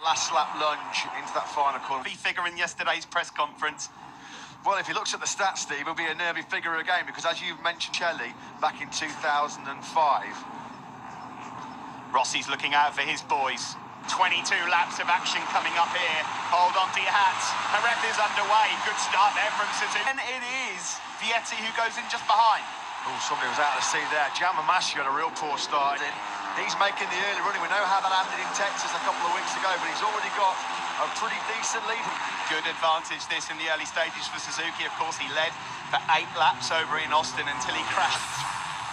Last lap lunge into that final corner. Key figure in yesterday's press conference. Well, if he looks at the stats, Steve, he'll be a nervy figure again, because as you've mentioned, Celli, back in 2005. Rossi's looking out for his boys. 22 laps of action coming up here. Hold on to your hats. Perez is underway. Good start there from Suzuki. And it is Vietti who goes in just behind. Oh, somebody was out to sea there. Giammamassi had a real poor start in. He's making the early running. We know how that ended in Texas a couple of weeks ago, but he's already got a pretty decent lead. Good advantage this in the early stages for Suzuki. Of course, he led for 8 laps over in Austin until he crashed.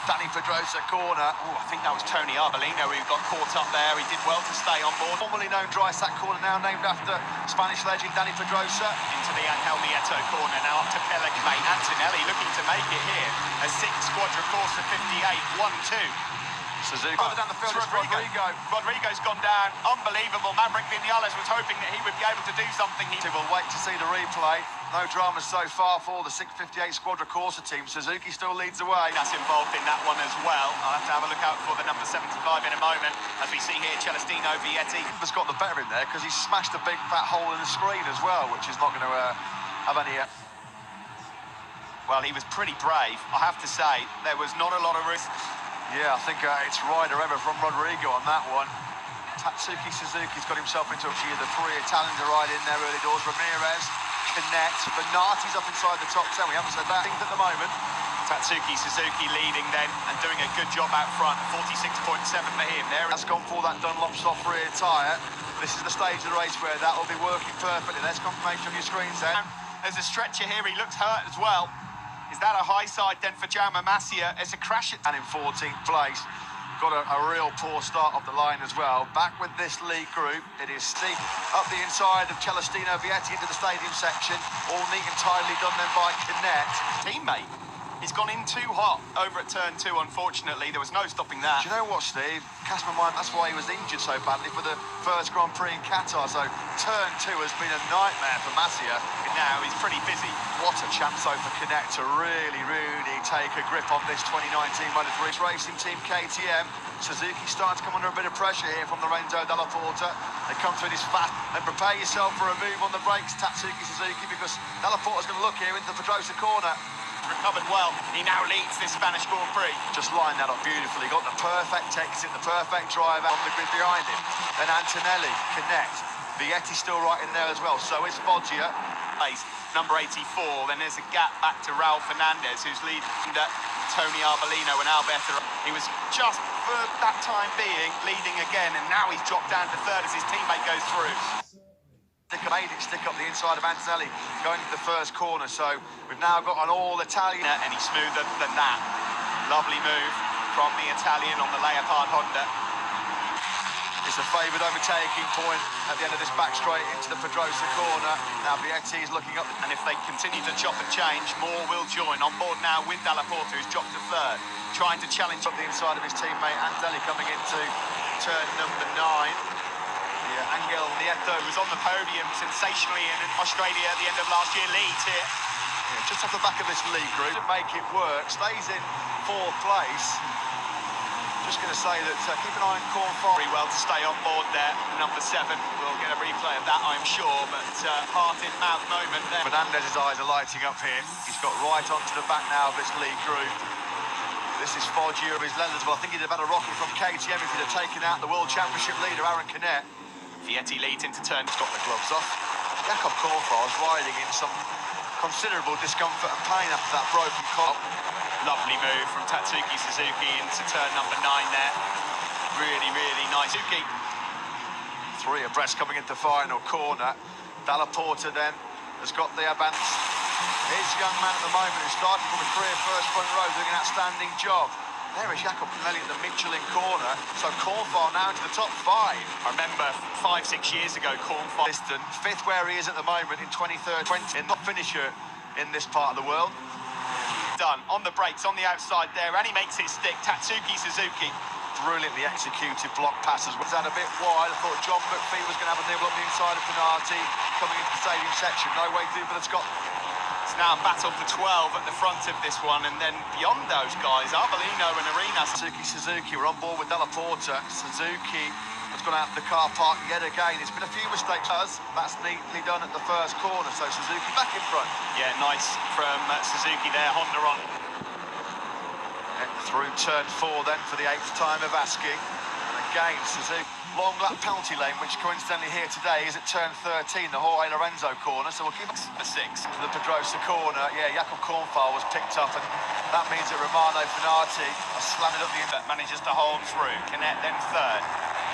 Dani Pedrosa corner. Oh, I think that was Tony Arbolino who got caught up there. He did well to stay on board. Formerly known dry sack corner, now named after Spanish legend Dani Pedrosa. Into the Angel Nieto corner, now up to Pellegrini. Antonelli looking to make it here. A 6 Squadra Corsa 58, 1-2. Suzuki further down the field, Rodrigo. Rodrigo's gone down. Unbelievable. Maverick Vinales was hoping that he would be able to do something. We'll wait to see the replay. No drama so far for the 658 Squadra Corsa team. Suzuki still leads the way. That's involved in that one as well. I'll have to have a look out for the number 75 in a moment. As we see here, Celestino Vietti has got the better in there because he's smashed a big fat hole in the screen as well, which is not going to have any... Well, he was pretty brave, I have to say. There was not a lot of risk. Yeah, I think it's rider ever from Rodrigo on that one. Tatsuki Suzuki's got himself into a few of the 3 Italians are right in there early doors. Ramirez, Connect, Bernati's up inside the top 10. We haven't said that at the moment. Tatsuki Suzuki leading then and doing a good job out front. 46.7 for him there. That's gone for that Dunlop soft rear tyre. This is the stage of the race where that will be working perfectly. There's confirmation on your screens there. There's a stretcher here. He looks hurt as well. Is that a high side then for Giammamassi? It's a crash. And in 14th place. Got a real poor start off the line as well. Back with this lead group, it is steep up the inside of Celestino Vietti into the stadium section. All neat and tidily done then by Connect. Teammate, he's gone in too hot over at turn 2, unfortunately. There was no stopping that. Do you know what, Steve? Casper Mine, that's why he was injured so badly for the first Grand Prix in Qatar. So turn 2 has been a nightmare for Massia. Now he's pretty busy. What a chance though for Connect to really take a grip on this 2019 Moto3 racing team KTM. Suzuki starting to come under a bit of pressure here from Lorenzo Dalla Porta. They come through this fast and prepare yourself for a move on the brakes, Tatsuki Suzuki, because Dalla Porta's going to look here into the Pedrosa corner. Recovered well. He now leads this Spanish Grand Prix. Just lined that up beautifully. Got the perfect exit, the perfect drive on the grid behind him. Then Antonelli, Connect. Vietti still right in there as well. So is Foggia. Number 84. Then there's a gap back to Raul Fernandez, who's leading Tony Arbolino and Alberto. He was just, for that time being, leading again, and now he's dropped down to 3rd as his teammate goes through. Made it stick up the inside of Antonelli going to the first corner, so we've now got an all-Italian. And he's smoother than that. Lovely move from the Italian on the Leopard Honda. It's a favoured overtaking point at the end of this back straight into the Pedrosa corner. Now Vietti is looking up. And if they continue to chop and change, more will join. On board now with Dalla Porta, who's dropped to 3rd. Trying to challenge up the inside of his teammate Antonelli coming into turn number 9. Yeah, Angel Nieto was on the podium sensationally in Australia at the end of last year, leads here. Yeah, just off the back of this lead group to make it work. Stays in 4th place. Just going to say that keep an eye on Corn Farm. Very well to stay on board there. Number 7. We'll get a replay of that, I'm sure, but heart in mouth moment there. Fernandez's eyes are lighting up here. He's got right onto the back now of this lead group. This is Foggia of his lenders. Well, I think he'd have had a rocket from KTM if he'd have taken out the World Championship leader, Aaron Canet. Vietti leads into turn. He's got the gloves off. Jakob Cornfar's riding in some considerable discomfort and pain after that broken cop. Lovely move from Tatsuki Suzuki into turn number 9 there. Really, really nice. Suzuki. 3 abreast coming into final corner. Dalla Porta then has got the advance. Here's a young man at the moment who started from a career first front row, doing an outstanding job. There is Jakob Pinelli at the Michelin corner. So Cornfar now into the top 5. I remember 5-6 years ago, Cornfar. 5th where he is at the moment in 2020. Not finisher in this part of the world. Done on the brakes on the outside there, and he makes it stick. Tatsuki Suzuki. Brilliantly executed block passes. Was that a bit wide? I thought John McPhee was going to have a nibble up the inside of Pinati coming into the stadium section. No way through for the Scot. It's now a battle for 12 at the front of this one, and then beyond those guys, Arbolino and Arenas. Suzuki, we're on board with Dalla Porta. Suzuki has gone out of the car park yet again. It's been a few mistakes. That's neatly done at the first corner, so Suzuki back in front. Yeah, nice from Suzuki there, Honda on. And through turn 4 then for the 8th time of asking. And again, Suzuki. Long lap penalty lane, which coincidentally here today is at turn 13, the Jorge Lorenzo corner, so we'll keep it the 6. to the Pedrosa corner. Yeah, Jakob Kornfall was picked up, and that means that Romano Fenati has slammed it up the end. Manages to hold through. Canet then third.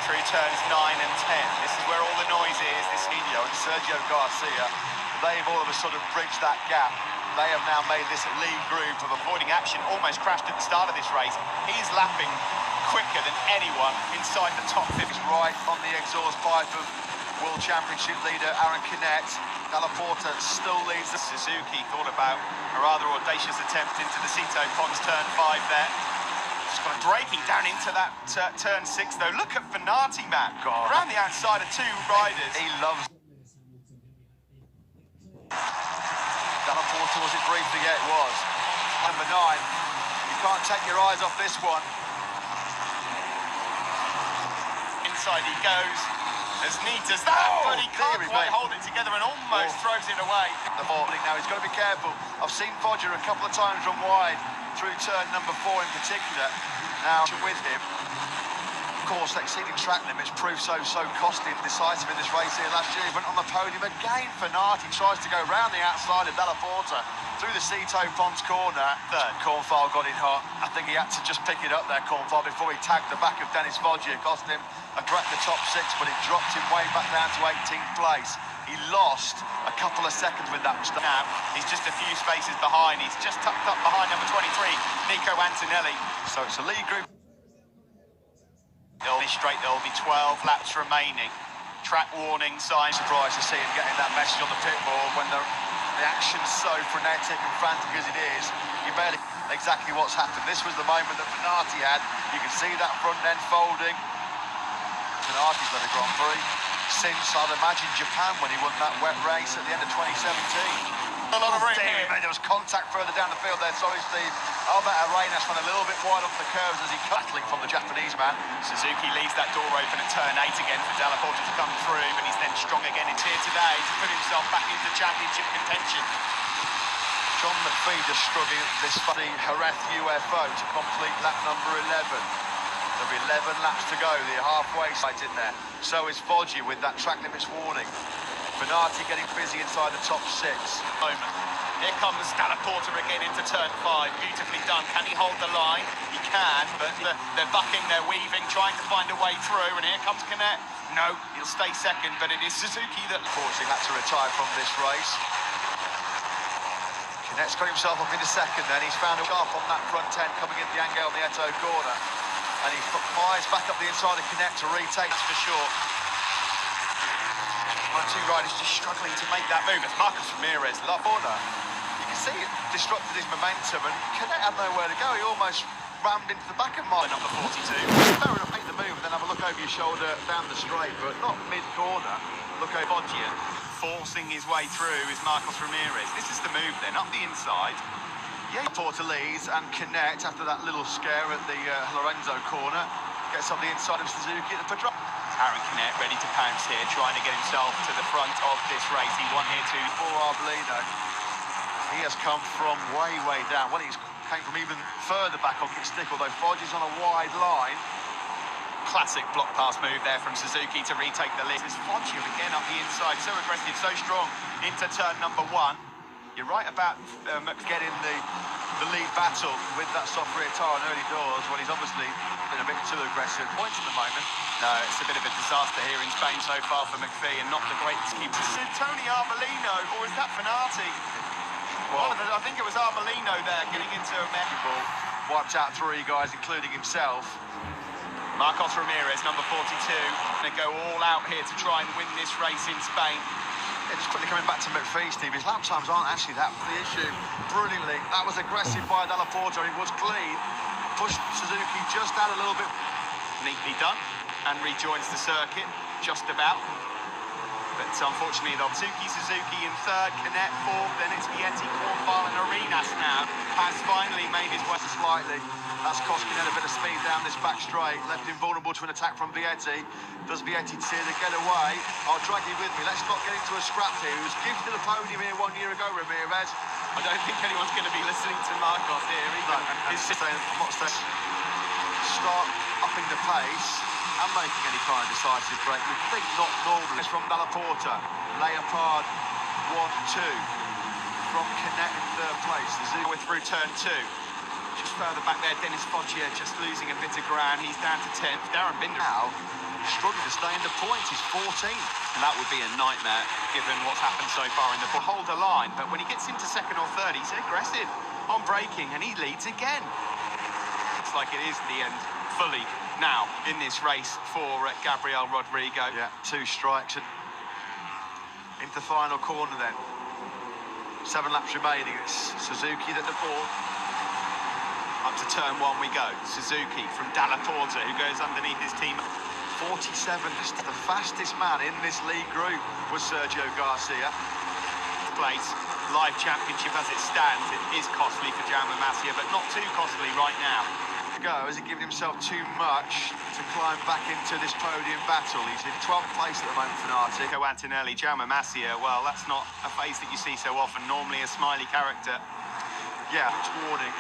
Through turns 9 and 10. This is where all the noise is. This Nino and Sergio Garcia, they've all of a sudden bridged that gap. They have now made this lead group of avoiding action, almost crashed at the start of this race. He's lapping quicker than anyone inside the top 50. Right on the exhaust pipe of World Championship leader Aaron Canet. Dalla Porta still leads. Suzuki thought about a rather audacious attempt into the Sito Pons turn 5 there. Just kind of breaking down into that turn 6 though. Look at Fenati, man. God. Around the outside of 2 riders. He loves. Dalla Porta, was it briefly? Yeah, it was. Number 9. You can't take your eyes off this one. Inside he goes, as neat as that, but he can't quite hold it together and almost throws it away. The morning now, he's got to be careful. I've seen Foggia a couple of times run wide through turn number 4 in particular. Now with him, of course, exceeding track limits proved so costly and decisive in this race here last year. He went on the podium again. Fenati tries to go round the outside of Dalla Porta through the Sito Pons corner. Kornfall got it hot. I think he had to just pick it up there, Kornfall, before he tagged the back of Dennis Foggia. Cost him a crack the top 6, but it dropped him way back down to 18th place. He lost a couple of seconds with that mistake. Now, he's just a few spaces behind. He's just tucked up behind number 23, Nico Antonelli. So it's a lead group. They'll be straight, there'll be 12 laps remaining. Track warning sign. Surprised to see him getting that message on the pit board when the action's so frenetic and frantic as it is. You barely exactly what's happened. This was the moment that Fenati had. You can see that front end folding. Fenati's led a Grand Prix since, I'd imagine, Japan when he won that wet race at the end of 2017. A lot of rain here. There was contact further down the field there, sorry Steve. Albert Arenas went a little bit wide off the curves as he battling from the Japanese man. Suzuki leaves that door open at turn 8 again for Dalla Porta to come through, but he's then strong again in here today to put himself back into championship contention. John McPhee just struggling at this funny Jerez UFO to complete lap number 11. There'll be 11 laps to go, the halfway side in there. So is Foggia with that track limits warning. Fenati getting busy inside the top 6. Moment. Here comes Dalla Porta again into turn 5. Beautifully done. Can he hold the line? He can, but they're bucking, they're weaving, trying to find a way through. And here comes Canet. No, he'll stay second, but it is Suzuki that unfortunately had to retire from this race. Canet's got himself up into second then. He's found a gap on that front end coming into the Angel Nieto corner. And he fires back up the inside of Canet to retake for sure. One or 2 riders just struggling to make that move. It's Marcos Ramirez, La Porta. You can see it disrupted his momentum, and Canet had nowhere to go. He almost rammed into the back of mine. Number 42. Fair enough, make the move and then have a look over your shoulder down the straight, but not mid-corner. Look over Podium. Forcing his way through is Marcos Ramirez. This is the move then, up the inside. Yeah, Porta leads, and Canet, after that little scare at the Lorenzo corner, gets on the inside of Suzuki at the Pedrosa. Aaron Canet ready to pounce here, trying to get himself to the front of this race. He won here too. For Arbolino, he has come from way down. Well, he's came from even further back on the stick, although Foggia's on a wide line. Classic block pass move there from Suzuki to retake the lead. It's Foggia again up the inside, so aggressive, so strong into turn number 1. You're right about getting the lead battle with that soft rear tyre in early doors when he's obviously been a bit too aggressive. Points at the moment. No, it's a bit of a disaster here in Spain so far for McPhee, and not the greatest keeper. Is it Tony Arbolino, or is that Fenati? Well, I think it was Arbolino there getting into a ball. Wiped out 3 guys, including himself. Marcos Ramirez, number 42, going to go all out here to try and win this race in Spain. Yeah, just quickly coming back to McPhee, Steve, his lap times aren't actually that the issue. Brilliantly, that was aggressive by Dalla Porta, it was clean. Pushed Suzuki just out a little bit. Neatly done, and rejoins the circuit, just about. But unfortunately, Suzuki in third, Canet fourth, then it's Vietti, Cornwall and Arenas now has finally made his way. Slightly. That's cost Canet a bit of speed down this back straight, left him vulnerable to an attack from Vietti. Does Vietti see to get away? I'll drag you with me. Let's not get into a scrap here. He was gifted a podium here 1 year ago, Ramirez. I don't think anyone's going to be listening to Marcos here. No, I'm not saying start upping the pace and making any kind of decisive break. You'd think not normally. It's from Dalla Porta. Leopard 1-2 from Canet in third place. We're through turn 2. Just further back there, Dennis Foggia just losing a bit of ground. He's down to 10th. Darren Binder now struggling to stay in the points. He's 14th. And that would be a nightmare given what's happened so far in the hold the line. But when he gets into second or third, he's aggressive on braking and he leads again. It's like it is the end fully now in this race for Gabriel Rodrigo. Yeah, 2 strikes and into the final corner then. 7 laps remaining. It's Suzuki that the ball. Up to turn 1 we go. Suzuki from Dalla Porta, who goes underneath his team. 47, just the fastest man in this league group was Sergio Garcia. Place, live championship as it stands, it is costly for Jaume Masia, but not too costly right now. Has he given himself too much to climb back into this podium battle? He's in 12th place at the moment, Fanati. Antonelli, Jaume Masia, well, that's not a face that you see so often, normally a smiley character. Yeah, it's warning.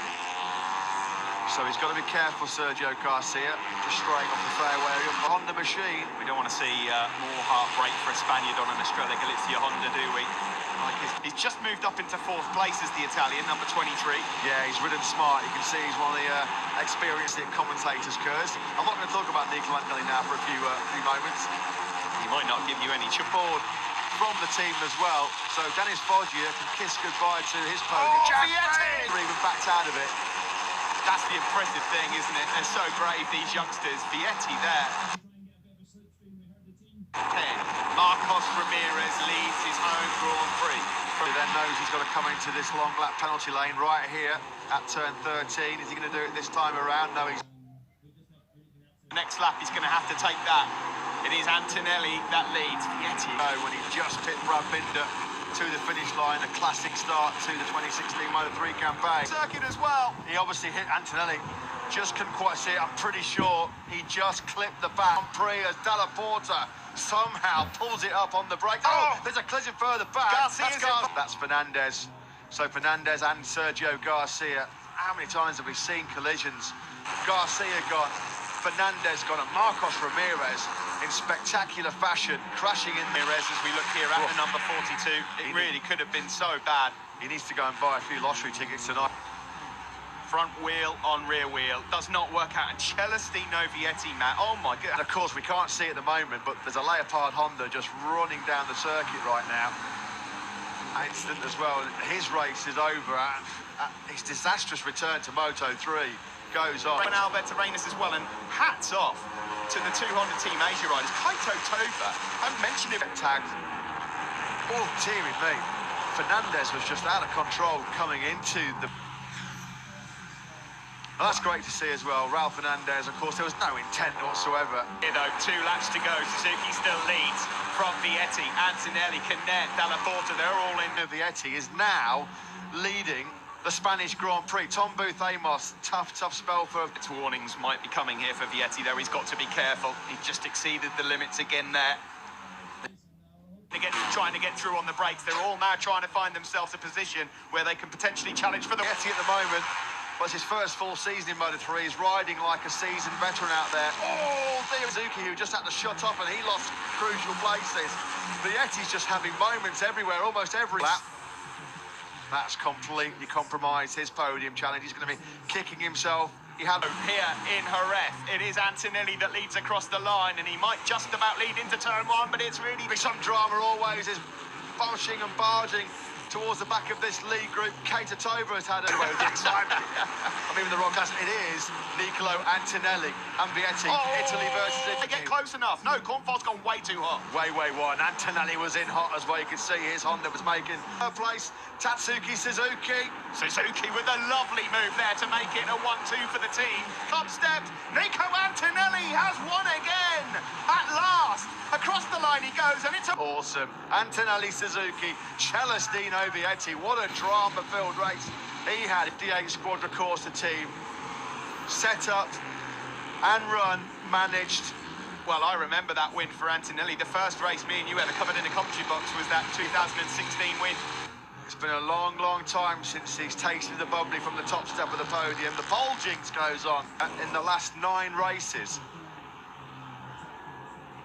So he's got to be careful, Sergio Garcia, just straying off the fairway of the Honda machine. We don't want to see more heartbreak for a Spaniard on an Estrella Galizia Honda, do we? He's just moved up into 4th place as the Italian, number 23. Yeah, he's ridden smart. You can see he's one of the experienced commentators, Kurz. I'm not going to talk about Nico Antonelli now for a few moments. He might not give you any support from the team as well. So Dennis Foggia can kiss goodbye to his podium. Vietti! Even backed out of it. That's the impressive thing, isn't it? They're so brave, these youngsters. Vietti there. 10. Marcos Ramirez leads his home Grand Prix. He then knows he's got to come into this long lap penalty lane right here at turn 13. Is he going to do it this time around? No, he's... Next lap, he's going to have to take that. It is Antonelli that leads Vietti. When he just hit Brad Binder to the finish line, a classic start to the 2016 Moto3 campaign. Circuit as well. He obviously hit Antonelli, just couldn't quite see it. I'm pretty sure he just clipped the back. Grand Prix as Dalla Porta somehow pulls it up on the brake. Oh, there's a collision further back. That's Fernandez. So Fernandez and Sergio Garcia. How many times have we seen collisions? Garcia gone, Fernandez gone, and Marcos Ramirez in spectacular fashion, crashing in Ramirez as we look here at the number 42. It really could have been so bad. He needs to go and buy a few lottery tickets tonight. Front wheel on rear wheel does not work out. And Celestino Vietti, Matt, oh my God. And of course, we can't see it at the moment, but there's a Leopard Honda just running down the circuit right now. Instant as well. His race is over, and his disastrous return to Moto3 goes on. And Albert Arenas as well, and hats off to the 2 Honda Team Asia riders. Kaito Toba, I mentioned him. Tagged. Oh, dearie me. Fernandez was just out of control coming into the... Well, that's great to see as well. Raul Fernandez, of course, there was no intent whatsoever. Here, though, 2 laps to go. Suzuki still leads from Vietti, Antonelli, Canet, Dalla Porta, they're all in. Vietti is now leading the Spanish Grand Prix. Tom Booth Amos, tough spell for... Warnings might be coming here for Vietti, though. He's got to be careful. He just exceeded the limits again there. Trying to get through on the brakes. They're all now trying to find themselves a position where they can potentially challenge for the... Vietti at the moment, well, it's his first full season in Moto3. He's riding like a seasoned veteran out there. Oh, Suzuki, who just had to shut off and he lost crucial places. Vietti's just having moments everywhere, almost every lap. That's completely compromised his podium challenge. He's going to be kicking himself. He had here in Jerez. It is Antonelli that leads across the line, and he might just about lead into turn 1, but it's really some drama always. Is boshing and barging towards the back of this league group. Kaito Toba has had a excitement. I'm even the wrong class. It is Nicolo Antonelli and Vietti. Italy versus Italy. They get close enough. No, Cornwall's gone way too hot. Way wide. Antonelli was in hot as well. You could see his Honda was making third place. Tatsuki Suzuki. Suzuki with a lovely move there to make it a 1-2 for the team. Top step. Nico Antonelli has won again. At last, a across the line he goes, and it's awesome. Antonelli, Suzuki, Celestino Vietti. What a drama-filled race he had. 58 Squadra Corsa team set up and run, managed. Well, I remember that win for Antonelli. The first race me and you ever covered in the commentary box was that 2016 win. It's been a long, long time since he's tasted the bubbly from the top step of the podium. The pole jinx goes on in the last 9 races.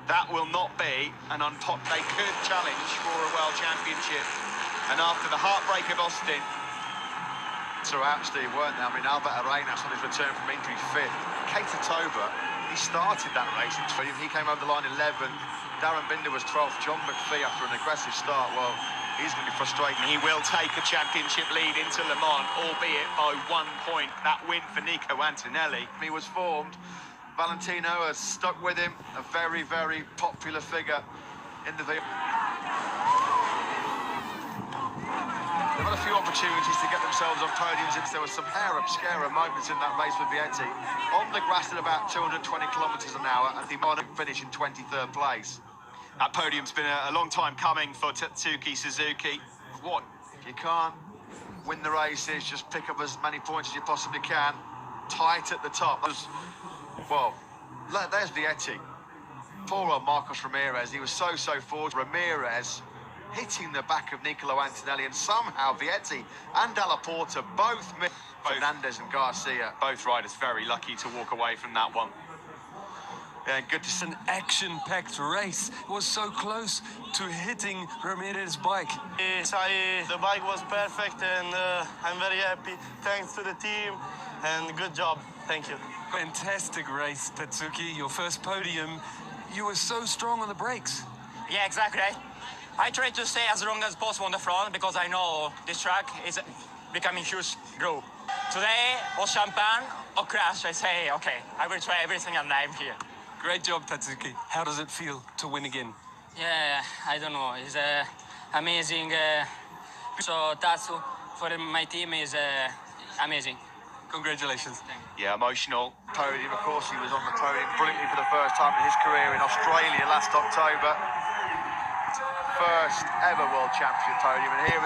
That will not be an they could challenge for a world championship. And after the heartbreak of Austin, throughout, Steve, weren't they? I mean, Albert Arenas on his return from injury 5th. Keita Toba, he started that race in 20. He came over the line 11th. Darren Binder was 12th. John McPhee, after an aggressive start, well, he's going to be frustrated. He will take a championship lead into Le Mans, albeit by 1 point. That win for Nico Antonelli. He was formed. Valentino has stuck with him. A very, very popular figure in the vehicle. They've had a few opportunities to get themselves on podiums since there were some hair-obscura moments in that race with Vietti. On the grass at about 220 kilometres an hour, and the Monaco finish in 23rd place. That podium's been a long time coming for Tatsuki Suzuki. What? If you can't win the races, just pick up as many points as you possibly can. Tight at the top. Well, there's Vietti. Poor old Marcos Ramirez. He was so forward. Ramirez hitting the back of Nicolo Antonelli, and somehow Vietti and Dalla Porta both missed Fernandez and Garcia. Both riders very lucky to walk away from that one. Yeah, good to see. An action-packed race. It was so close to hitting Ramirez's bike. The bike was perfect, and I'm very happy. Thanks to the team, and good job. Thank you. Fantastic race, Tatsuki. Your first podium. You were so strong on the brakes. Yeah, exactly. I try to stay as long as possible on the front because I know this track is becoming huge group. Today, or champagne or crash, I say, okay, I will try everything and I'm here. Great job, Tatsuki. How does it feel to win again? Yeah, I don't know. It's amazing. So Tatsu for my team is amazing. Congratulations. Yeah, emotional. Podium, of course, he was on the podium brilliantly for the first time in his career in Australia last October. First ever World Championship podium, and here